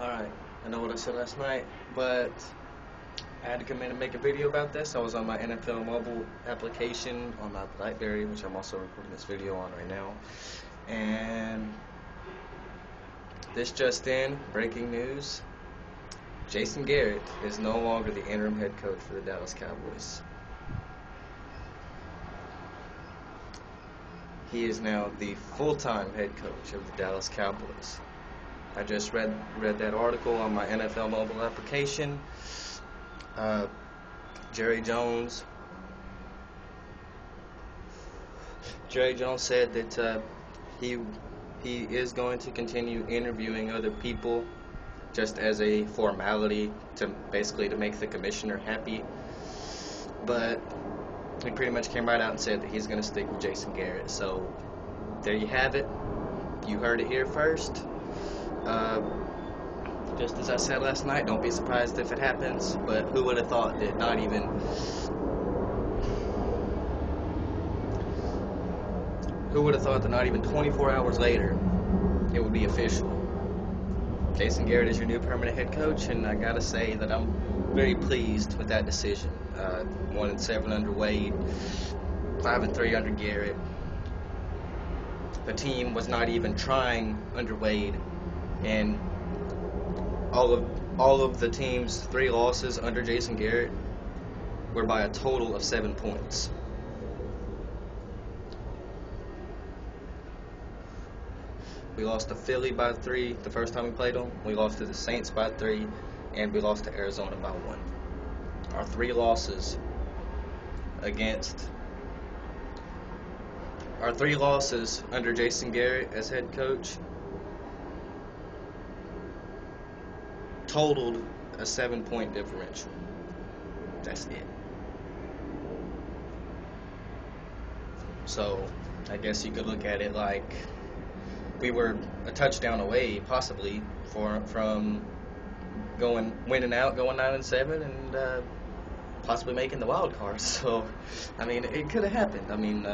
Alright, I know what I said last night, but I had to come in and make a video about this. I was on my NFL mobile application on my BlackBerry, which I'm also recording this video on right now. And this just in, breaking news, Jason Garrett is no longer the interim head coach for the Dallas Cowboys. He is now the full-time head coach of the Dallas Cowboys. I just read that article on my NFL mobile application. Jerry Jones said that he is going to continue interviewing other people just as a formality to basically to make the commissioner happy. But he pretty much came right out and said that he's going to stick with Jason Garrett. So there you have it. You heard it here first. Just as I said last night, don't be surprised if it happens, but who would have thought that not even 24 hours later it would be official. Jason Garrett is your new permanent head coach, and I gotta say that I'm very pleased with that decision. 1-7 under Wade, 5-3 under Garrett. The team was not even trying under Wade, and all of the team's 3 losses under Jason Garrett were by a total of 7 points. We lost to Philly by 3 the first time we played them. We lost to the Saints by 3, and we lost to Arizona by 1. Our 3 losses under Jason Garrett as head coach totaled a 7-point differential. That's it. So I guess you could look at it like we were a touchdown away, possibly, from winning out, going 9-7, and possibly making the wild card. So, I mean, it could have happened. I mean,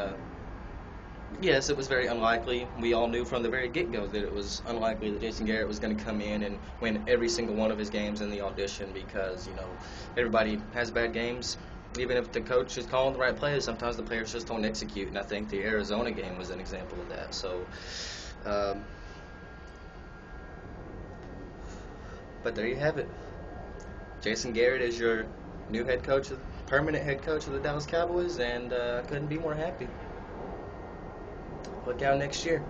yes, it was very unlikely. We all knew from the very get-go that it was unlikely that Jason Garrett was going to come in and win every single one of his games in the audition, because, you know, everybody has bad games. Even if the coach is calling the right plays, sometimes the players just don't execute, and I think the Arizona game was an example of that. So, but there you have it. Jason Garrett is your new head coach, permanent head coach of the Dallas Cowboys, and I couldn't be more happy. Look out next year.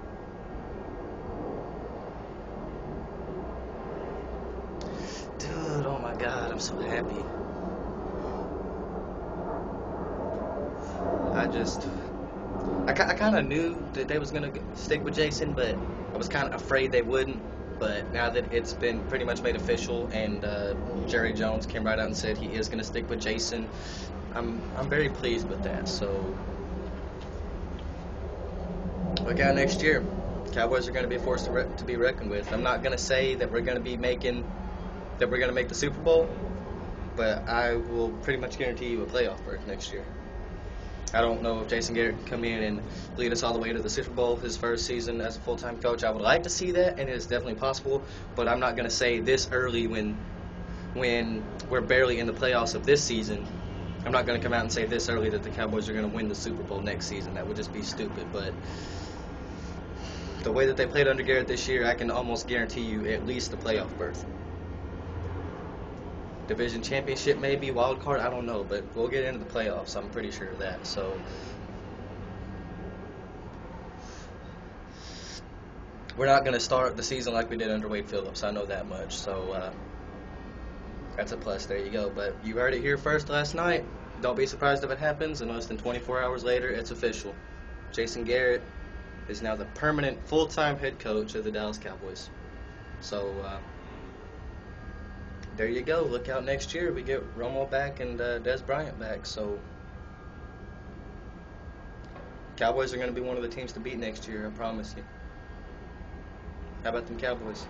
Dude, oh my God, I'm so happy. I kind of knew that they was going to stick with Jason, but I was kind of afraid they wouldn't. But now that it's been pretty much made official, and Jerry Jones came right out and said he is going to stick with Jason, I'm very pleased with that. So look out next year. Cowboys are going to be a force to be reckoned with. I'm not going to say that we're going to make the Super Bowl, but I will pretty much guarantee you a playoff berth next year. I don't know if Jason Garrett can come in and lead us all the way to the Super Bowl his first season as a full-time coach. I would like to see that, and it is definitely possible, but I'm not going to say this early when we're barely in the playoffs of this season. I'm not going to come out and say this early that the Cowboys are going to win the Super Bowl next season. That would just be stupid. But the way that they played under Garrett this year, I can almost guarantee you at least a playoff berth. Division championship maybe, wild card, I don't know, but we'll get into the playoffs, I'm pretty sure of that. So we're not going to start the season like we did under Wade Phillips, I know that much. So that's a plus, there you go. But you heard it here first last night. Don't be surprised if it happens, and less than 24 hours later, it's official. Jason Garrett is now the permanent full-time head coach of the Dallas Cowboys. So there you go. Look out next year. We get Romo back and Des Bryant back. So Cowboys are going to be one of the teams to beat next year, I promise you. How about them Cowboys?